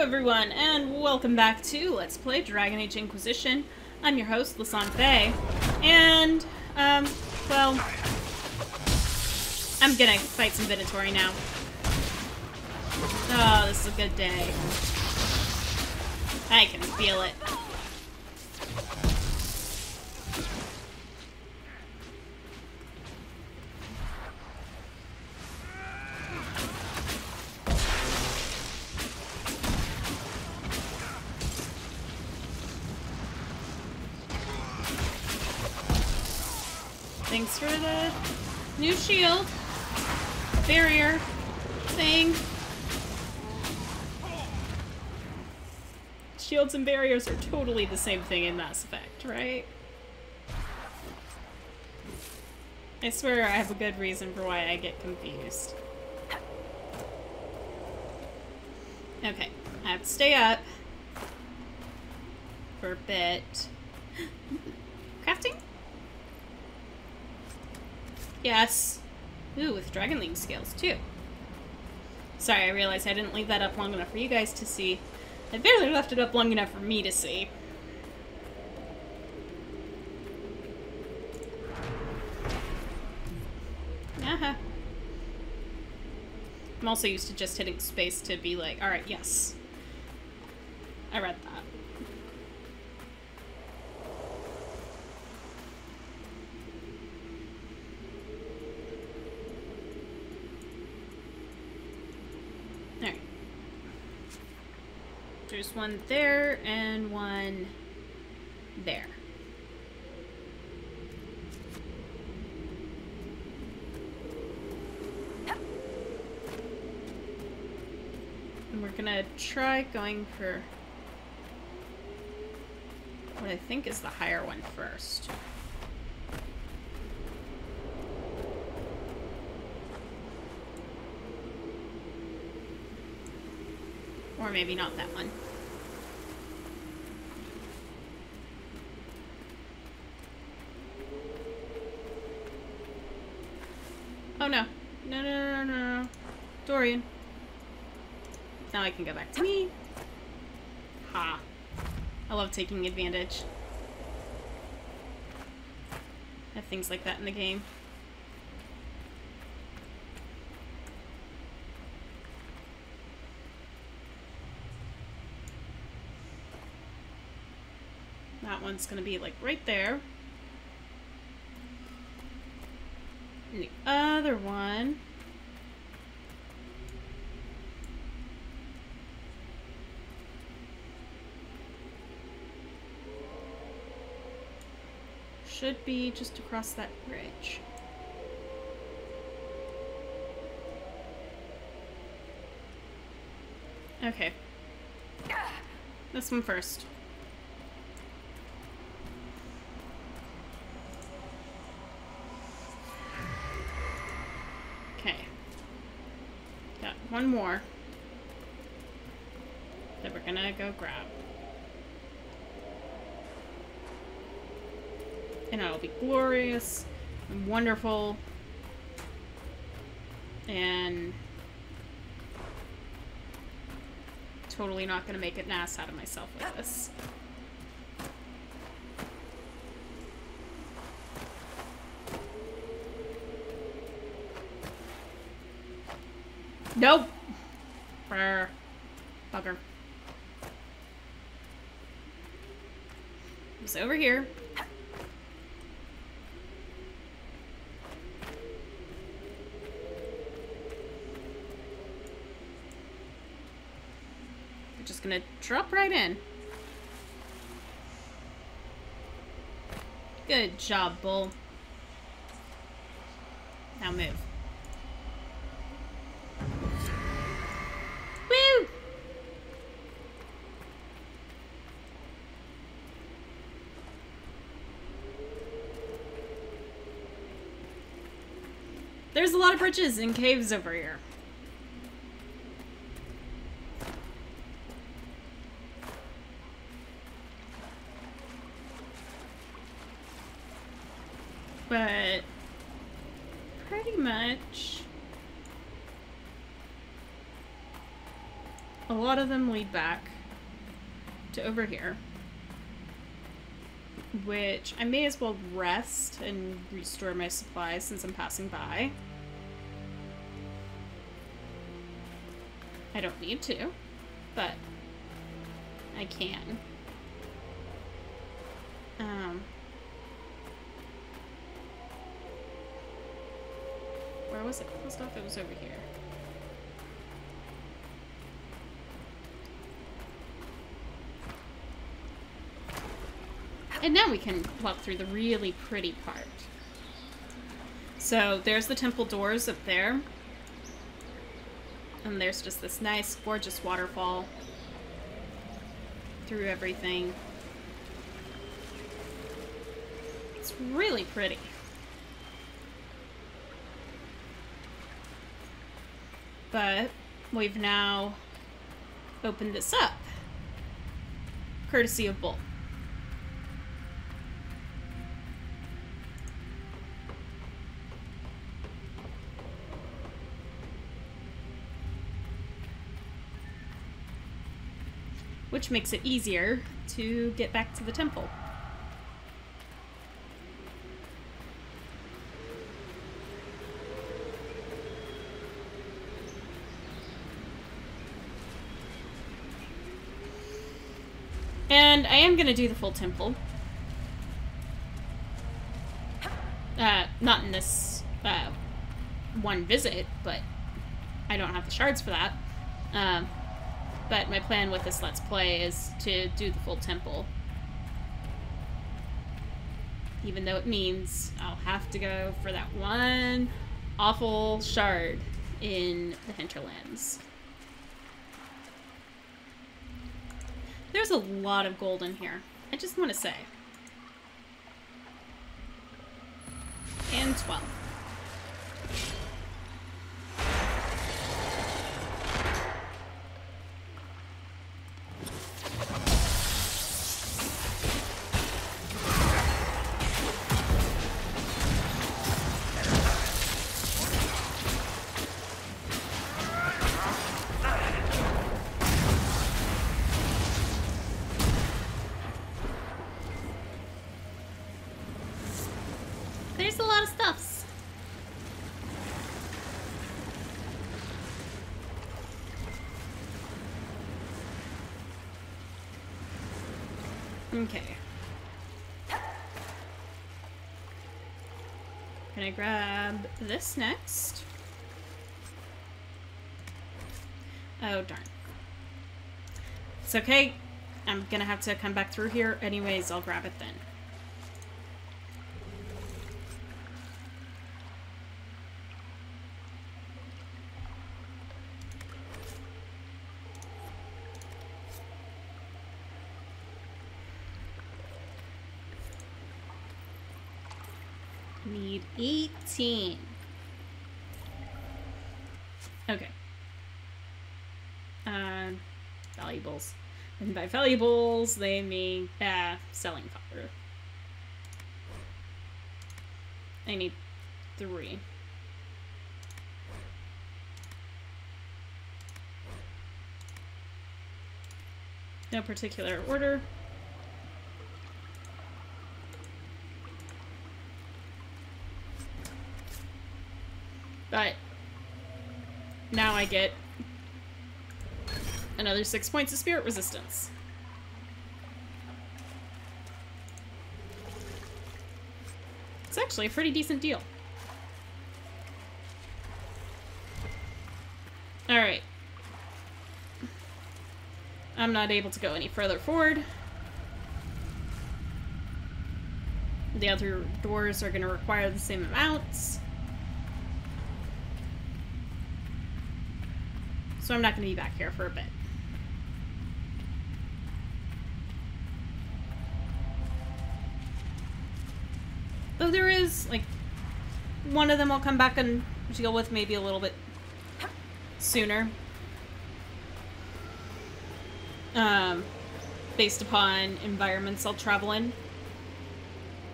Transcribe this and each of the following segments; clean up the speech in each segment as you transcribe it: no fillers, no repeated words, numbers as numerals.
everyone, and welcome back to Let's Play Dragon Age Inquisition. I'm your host, Lasan Faye, and, well, I'm gonna fight some Venatori now. Oh, this is a good day. I can feel it. Thanks for the new shield barrier thing. Shields and barriers are totally the same thing in Mass Effect, right? I swear I have a good reason for why I get confused. Okay, I have to stay up for a bit. Crafting? Yes. Ooh, with Dragonling skills, too. Sorry, I realized I didn't leave that up long enough for you guys to see. I barely left it up long enough for me to see. Uh-huh. I'm also used to just hitting space to be like, alright, yes. I read that. Alright. There's one there and one there. And we're gonna try going for what I think is the higher one first. Or maybe not that one. Oh no. No, no, no, no, no. Dorian. Now I can go back to me. Ha. I love taking advantage. I have things like that in the game. That one's gonna be like right there. And the other one should be just across that bridge. Okay. This one first. One more that we're gonna go grab. And it'll be glorious and wonderful and totally not gonna make an ass out of myself with this. Nope. Brr. Bugger. It's over here. We're just gonna drop right in. Good job, Bull. Now move. There's a lot of bridges and caves over here. But pretty much a lot of them lead back to over here, which I may as well rest and restore my supplies since I'm passing by. I don't need to, but I can. Where was it closed off? It was over here. And now we can walk through the really pretty part. So there's the temple doors up there. And there's just this nice, gorgeous waterfall through everything. It's really pretty. But we've now opened this up, courtesy of Bull. Which makes it easier to get back to the temple. And I am going to do the full temple. Not in this one visit, but I don't have the shards for that. But my plan with this Let's Play is to do the full temple. Even though it means I'll have to go for that one awful shard in the Hinterlands. There's a lot of gold in here, I just want to say. And 12. There's a lot of stuffs. Okay. Can I grab this next? Oh, darn. It's okay. I'm gonna have to come back through here anyways. I'll grab it then. Need 18. Okay. Valuables. And by valuables, they mean selling fodder. I need 3. No particular order. But now I get another 6 points of spirit resistance. It's actually a pretty decent deal. Alright. I'm not able to go any further forward. The other doors are going to require the same amounts. So I'm not going to be back here for a bit. Though there is, like, one of them I'll come back and deal with maybe a little bit sooner. Based upon environments I'll travel in.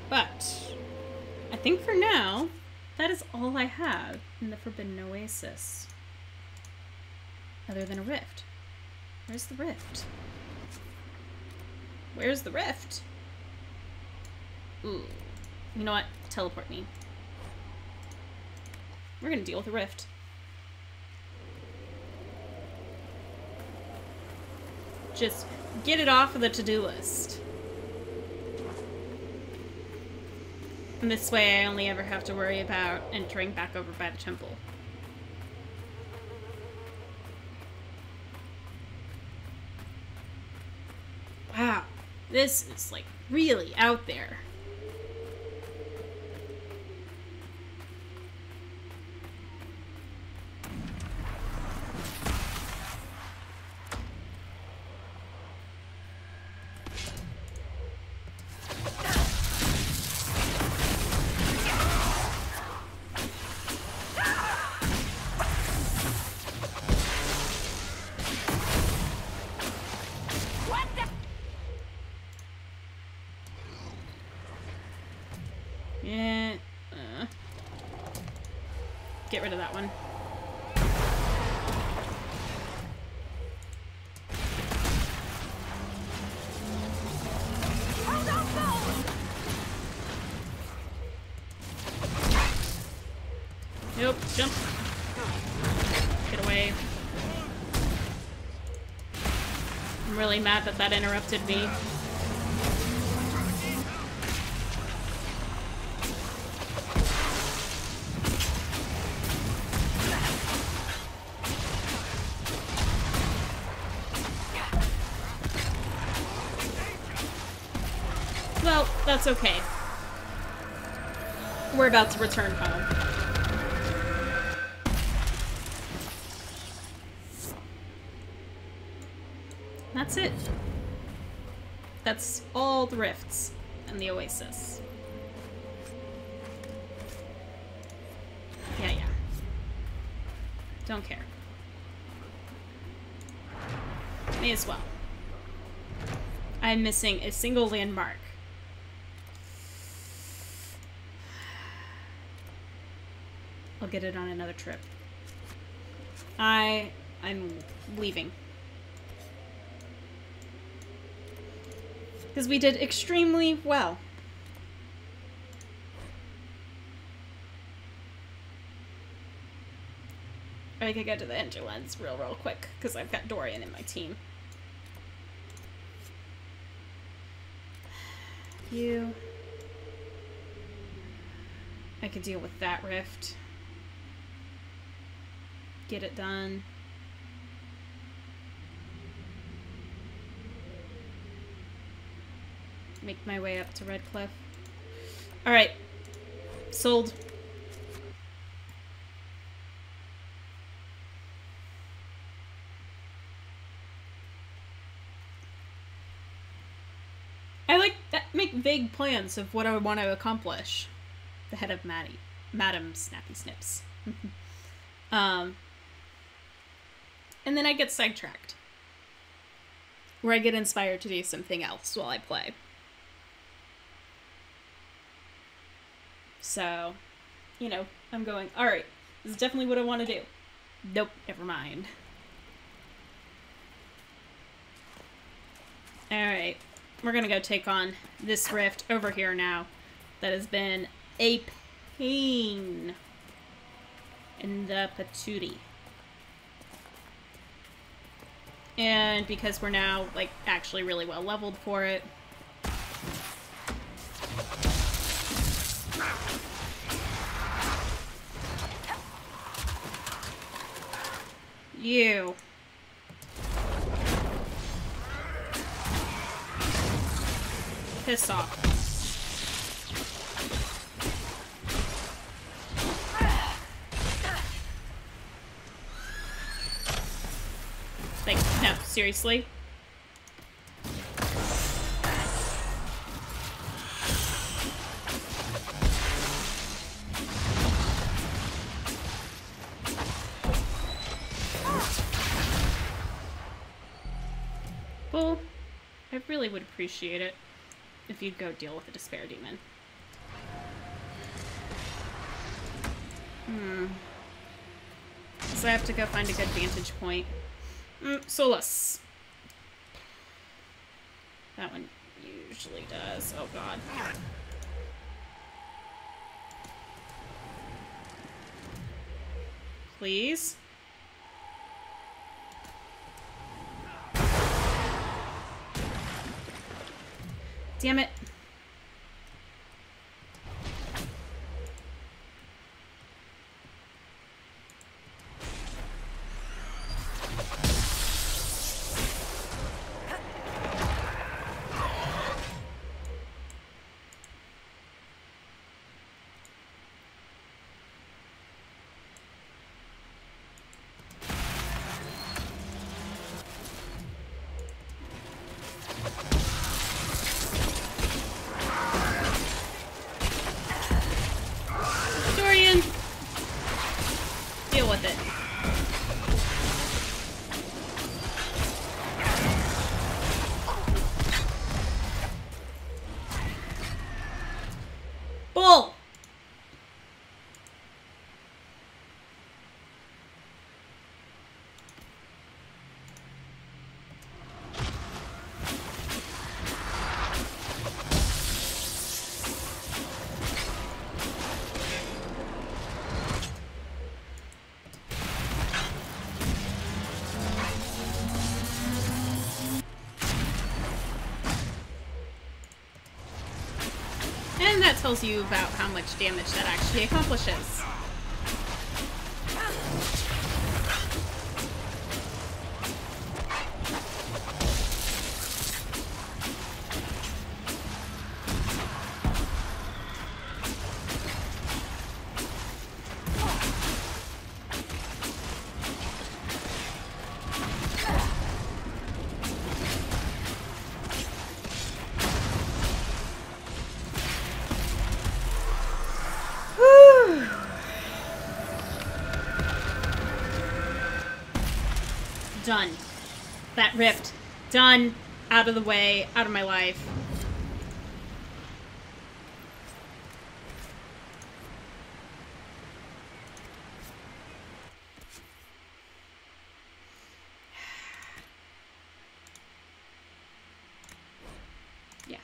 But I think for now, that is all I have in the Forbidden Oasis. Other than a rift. Where's the rift? Where's the rift? Ooh. You know what? Teleport me. We're gonna deal with the rift. Just get it off of the to-do list. And this way I only ever have to worry about entering back over by the temple. Wow. This is like really out there. Yeah. Get rid of that one. Nope, jump. Get away. I'm really mad that that interrupted me. Well, that's okay. We're about to return home. That's it. That's all the rifts and the Oasis. Yeah. Don't care. May as well. I'm missing a single landmark. I'll get it on another trip. I'm leaving. Because we did extremely well. I could get to the hinterlands real quick, because I've got Dorian in my team. You... I could deal with that rift. Get it done. Make my way up to Redcliffe. Alright. Sold. I like that. Make vague plans of what I want to accomplish. The head of Madam Snappy Snips. And then I get sidetracked. Where I get inspired to do something else while I play. So, you know, I'm going, alright, this is definitely what I want to do. Nope, never mind. Alright, we're gonna go take on this rift over here now. That has been a pain in the patootie. And because we're now, like, actually really well leveled for it. You. Piss off. Like, no, seriously? Well, I really would appreciate it if you'd go deal with the Despair Demon. So I have to go find a good vantage point. Solus. That one usually does. Oh god. Please? Damn it. Dorian! Deal with it. Bull! And that tells you about how much damage that actually accomplishes. Done. That ripped. Done. Out of the way. Out of my life. Yeah.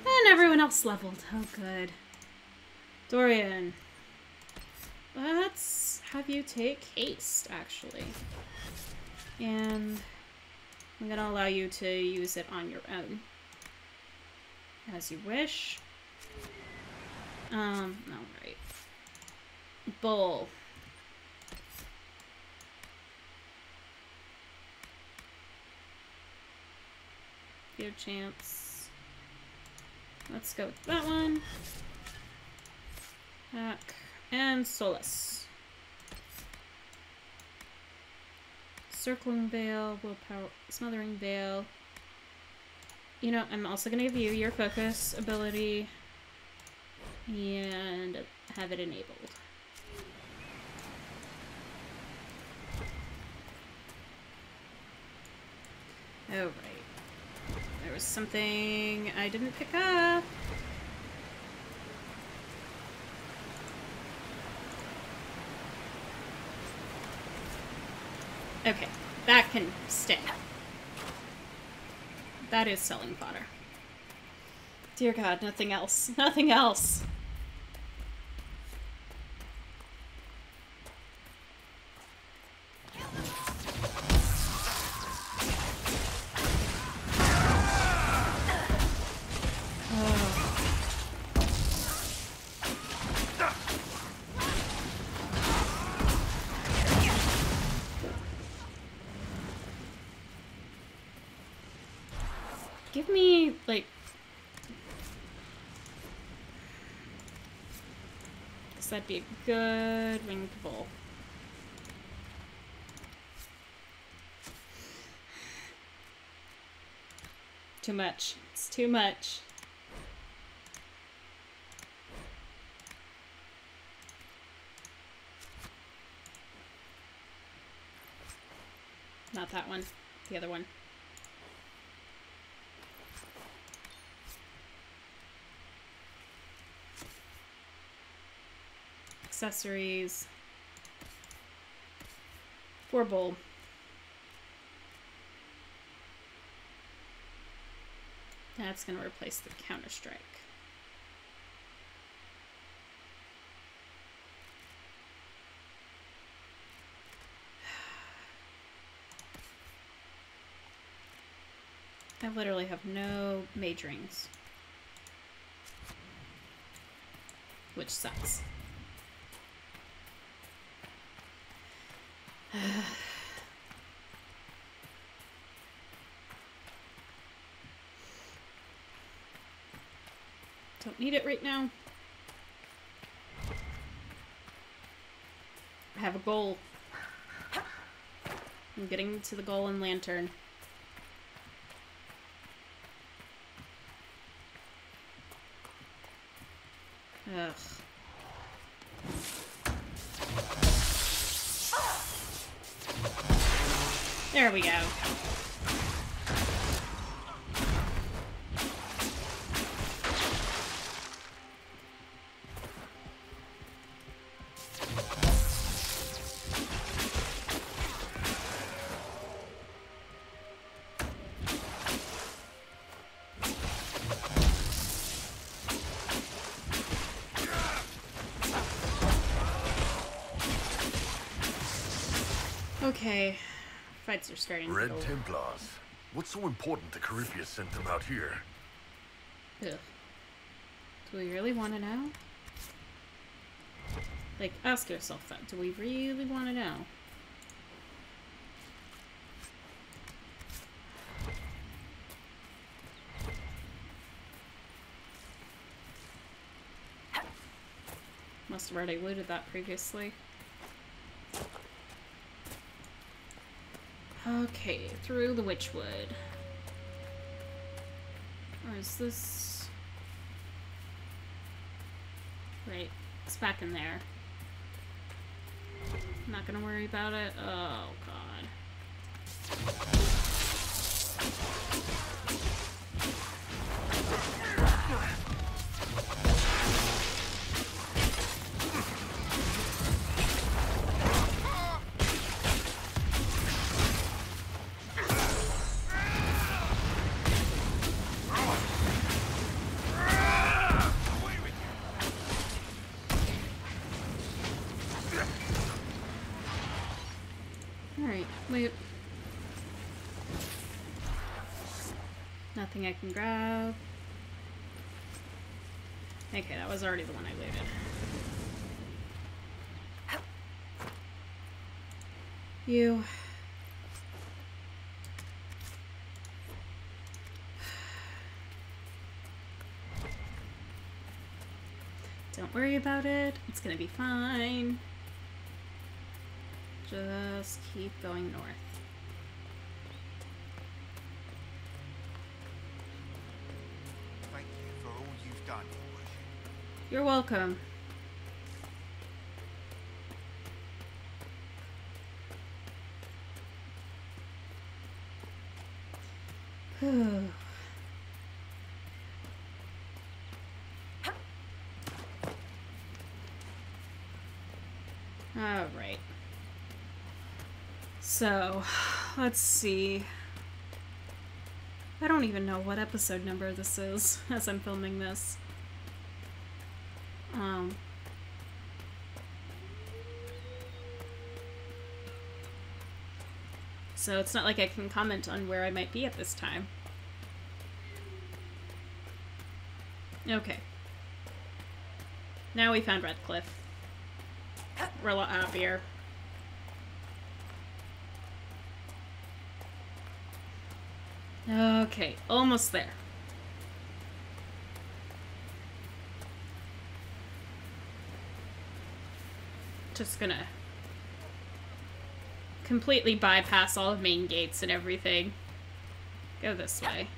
And everyone else leveled. Oh, good. Dorian, let's have you take haste, actually. And I'm gonna allow you to use it on your own. As you wish. Alright. Bull. Give chance. Let's go with that one. Back. And Solace. Circling Veil, Willpower, Smothering Veil. You know, I'm also going to give you your focus ability and have it enabled. Oh, right. There was something I didn't pick up. Okay, that can stay. That is selling fodder. Dear God, nothing else. Nothing else. Give me, like... Because that'd be a good winged bull. Too much. It's too much. Not that one. The other one. Accessories. 4 bowl. That's gonna replace the Counter-Strike. I literally have no mage rings. Which sucks. Don't need it right now. I have a goal. I'm getting to the goal in Lantern. Ugh. There we go. Okay, fights are starting to Red go. Templars. What's so important that Corypheus sent them out here? Ugh. Do we really want to know? Like, ask yourself that. Do we really want to know? Must have already looted that previously. Okay, through the Witchwood. Or is this... Right, it's back in there. Not gonna worry about it. Oh, God. Wait. Nothing I can grab. Okay, that was already the one I looted. You. Don't worry about it. It's gonna be fine. Just keep going north. Thank you for all you've done, Your Worship. You're welcome. All right. So, let's see. I don't even know what episode number this is as I'm filming this. So it's not like I can comment on where I might be at this time. Okay. Now we found Redcliffe. We're a lot happier. Okay, almost there. Just gonna completely bypass all the main gates and everything. Go this way.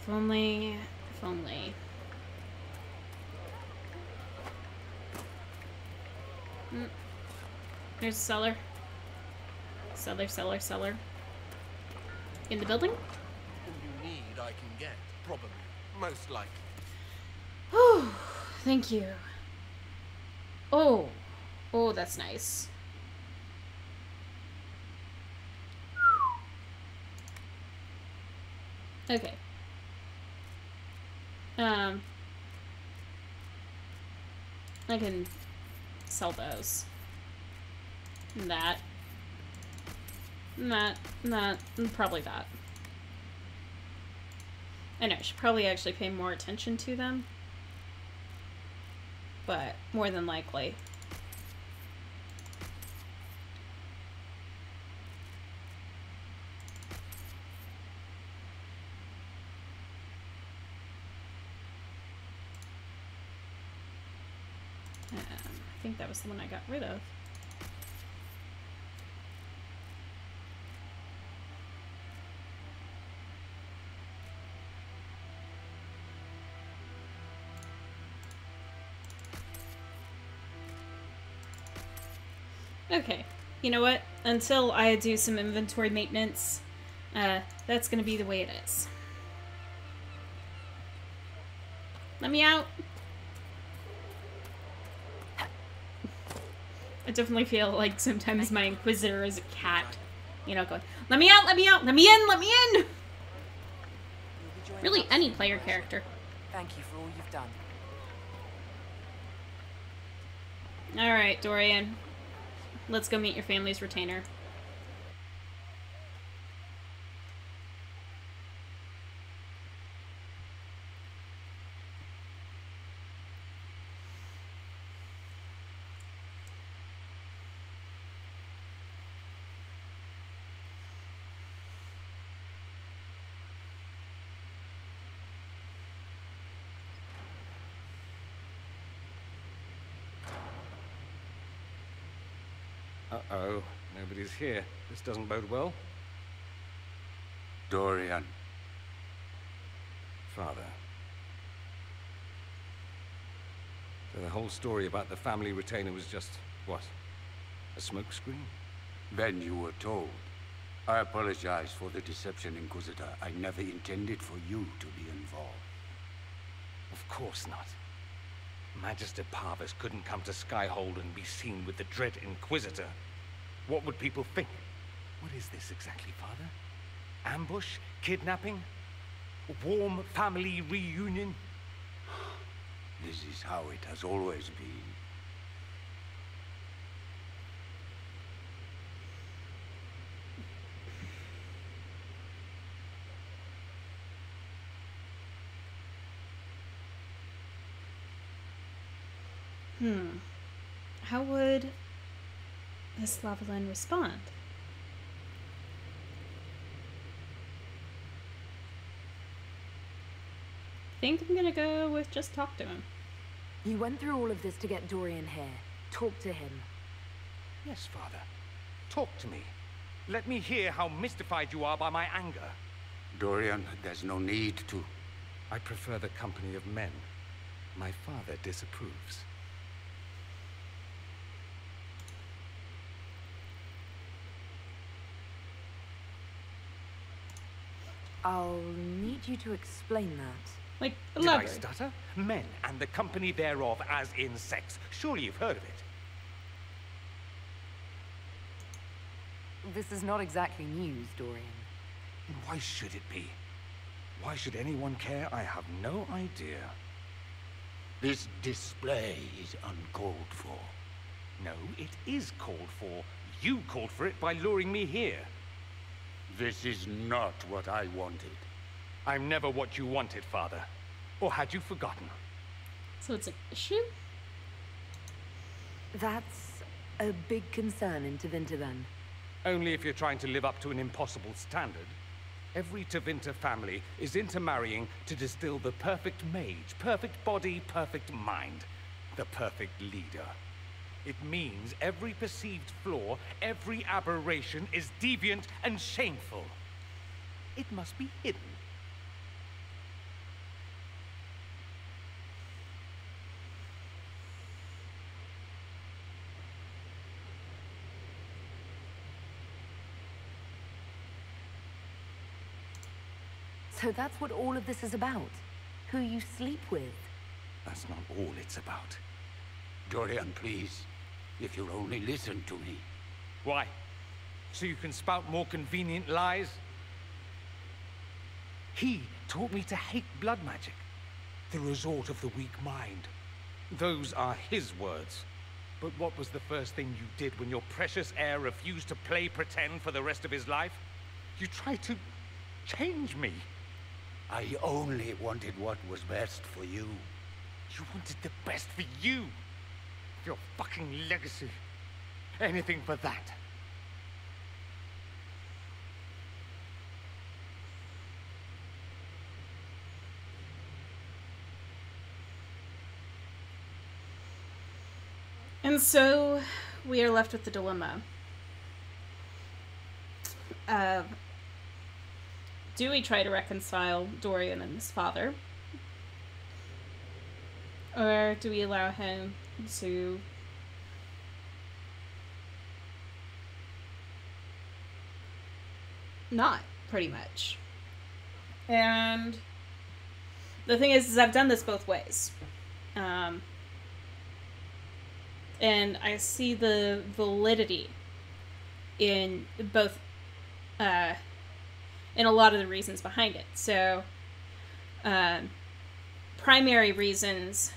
If only... If only... There's a cellar. Cellar. In the building? All you need, I can get. Probably. Most likely. Whew. Thank you. Oh. Oh, that's nice. Okay. I can sell those. And that. And that. And that. And probably that. I know, I should probably actually pay more attention to them. But more than likely. I think that was the one I got rid of. Okay, you know what? Until I do some inventory maintenance, that's gonna be the way it is. Let me out! I definitely feel like sometimes my Inquisitor is a cat. You know, going, let me out, let me out, let me in, let me in! Really, any player character. Thank you for all you've done. Alright, Dorian. Let's go meet your family's retainer. Uh-oh, nobody's here. This doesn't bode well. Dorian. Father. So the whole story about the family retainer was just, what? A smokescreen? Then you were told. I apologize for the deception, Inquisitor. I never intended for you to be involved. Of course not. Magister Parvus couldn't come to Skyhold and be seen with the dread Inquisitor. What would people think? What is this exactly, Father? Ambush? Kidnapping? A warm family reunion? This is how it has always been. How would this Lavaland respond? I think I'm gonna go with just talk to him. You went through all of this to get Dorian here. Talk to him. Yes, Father. Talk to me. Let me hear how mystified you are by my anger. Dorian, there's no need to. I prefer the company of men. My father disapproves. I'll need you to explain that. Like, Did I elaborate. stutter? Men and the company thereof as in sex. Surely you've heard of it. This is not exactly news, Dorian. And why should it be? Why should anyone care? I have no idea. This display is uncalled for. No, it is called for. You called for it by luring me here. This is not what I wanted. I'm never what you wanted, Father. Or had you forgotten? So it's an issue? That's a big concern in Tevinter, then. Only if you're trying to live up to an impossible standard. Every Tevinter family is intermarrying to distill the perfect mage, perfect body, perfect mind, the perfect leader. It means every perceived flaw, every aberration is deviant and shameful. It must be hidden. So that's what all of this is about? Who you sleep with? That's not all it's about. Dorian, please. If you'll only listen to me. Why? So you can spout more convenient lies? He taught me to hate blood magic. The resort of the weak mind. Those are his words. But what was the first thing you did when your precious heir refused to play pretend for the rest of his life? You tried to change me. I only wanted what was best for you. You wanted the best for you. Your fucking legacy. Anything for that. And so we are left with the dilemma. Do we try to reconcile Dorian and his father? Or do we allow him to not, pretty much? And the thing is I've done this both ways. And I see the validity in both, in a lot of the reasons behind it. So, primary reasons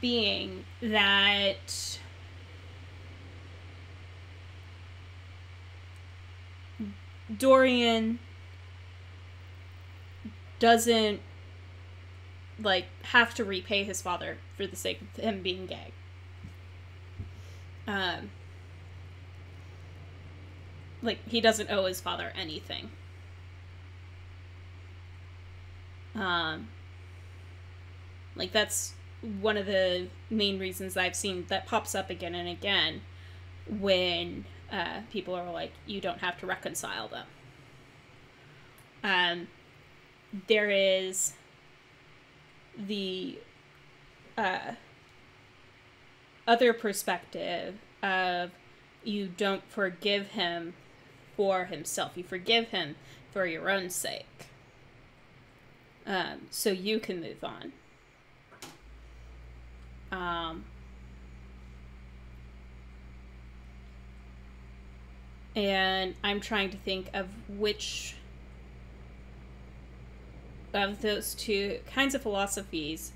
being that Dorian doesn't, like, have to repay his father for the sake of him being gay. Like, he doesn't owe his father anything. Like, that's one of the main reasons I've seen that pops up again and again when people are like, you don't have to reconcile them. There is the other perspective of you don't forgive him for himself. You forgive him for your own sake. So you can move on. And I'm trying to think of which of those two kinds of philosophies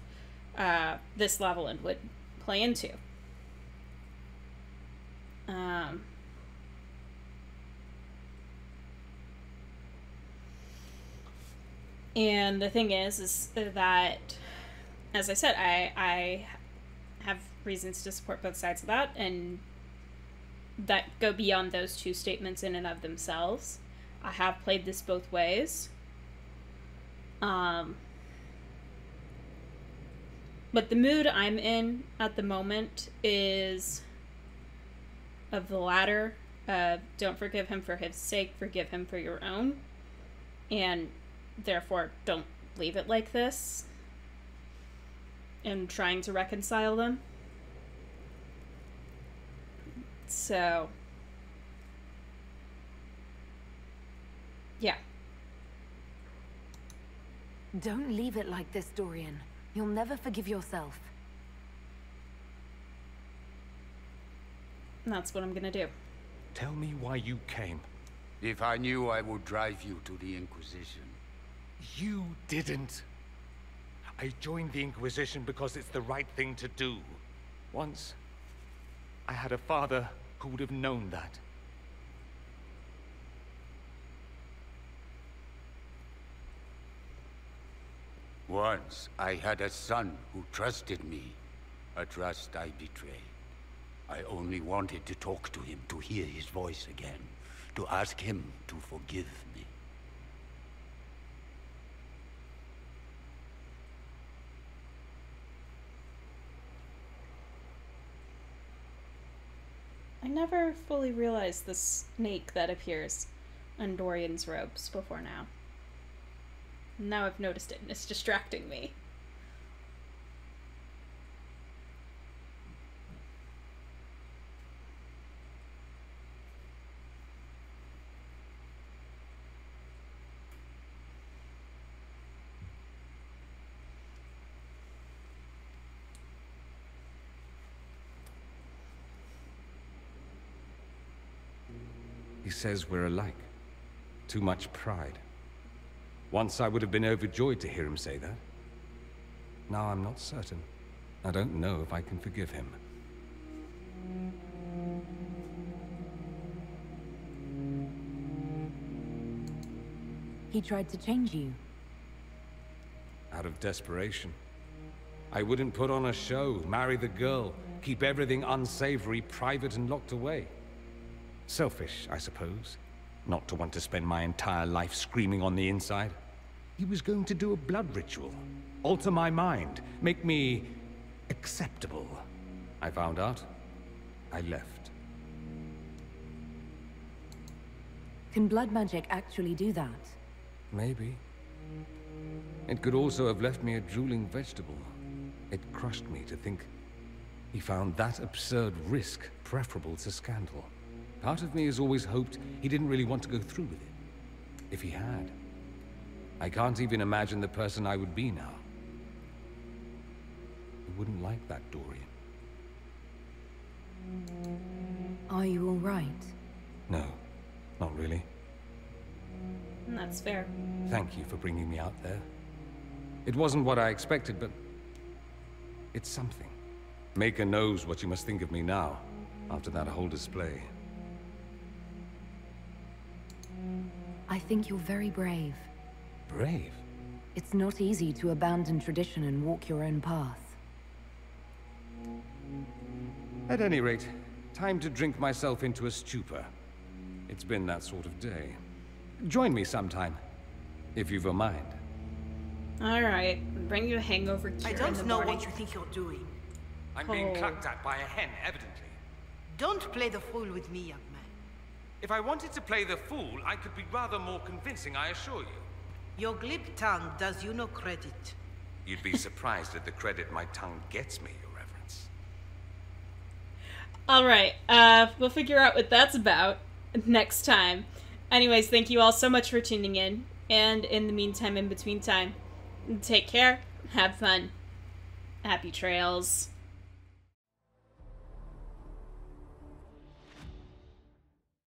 this Lavalin would play into. And the thing is that, as I said, I have reasons to support both sides of that, and that go beyond those two statements in and of themselves. I have played this both ways. But the mood I'm in at the moment is of the latter. Don't forgive him for his sake, forgive him for your own. And therefore, don't leave it like this. And trying to reconcile them. So, yeah. Don't leave it like this, Dorian. You'll never forgive yourself. And that's what I'm gonna do. Tell me why you came. If I knew, I would drive you to the Inquisition. You didn't. I joined the Inquisition because it's the right thing to do. Once, I had a father who would have known that. Once, I had a son who trusted me. A trust I betrayed. I only wanted to talk to him, to hear his voice again, to ask him to forgive me. I never fully realized the snake that appears on Dorian's robes before now. Now I've noticed it, and it's distracting me. He says we're alike. Too much pride. Once I would have been overjoyed to hear him say that. Now I'm not certain. I don't know if I can forgive him. He tried to change you. Out of desperation. I wouldn't put on a show, marry the girl, keep everything unsavory, private and locked away. Selfish, I suppose. Not to want to spend my entire life screaming on the inside. He was going to do a blood ritual. Alter my mind. Make me... acceptable. I found out. I left. Can blood magic actually do that? Maybe. It could also have left me a drooling vegetable. It crushed me to think he found that absurd risk preferable to scandal. Part of me has always hoped he didn't really want to go through with it. If he had, I can't even imagine the person I would be now. I wouldn't like that, Dorian. Are you all right? No, not really. And that's fair. Thank you for bringing me out there. It wasn't what I expected, but it's something. Maker knows what you must think of me now, after that whole display. I think you're very brave. Brave? It's not easy to abandon tradition and walk your own path. At any rate, time to drink myself into a stupor. It's been that sort of day. Join me sometime, if you've a mind. Alright, bring you a hangover cure I in don't the know morning. what you think you're doing. I'm being clucked at by a hen, evidently. Don't play the fool with me, young man. If I wanted to play the fool, I could be rather more convincing, I assure you. Your glib tongue does you no credit. You'd be surprised at the credit my tongue gets me, Your Reverence. Alright, we'll figure out what that's about next time. Anyways, thank you all so much for tuning in. And in the meantime, in between time, take care, have fun, happy trails.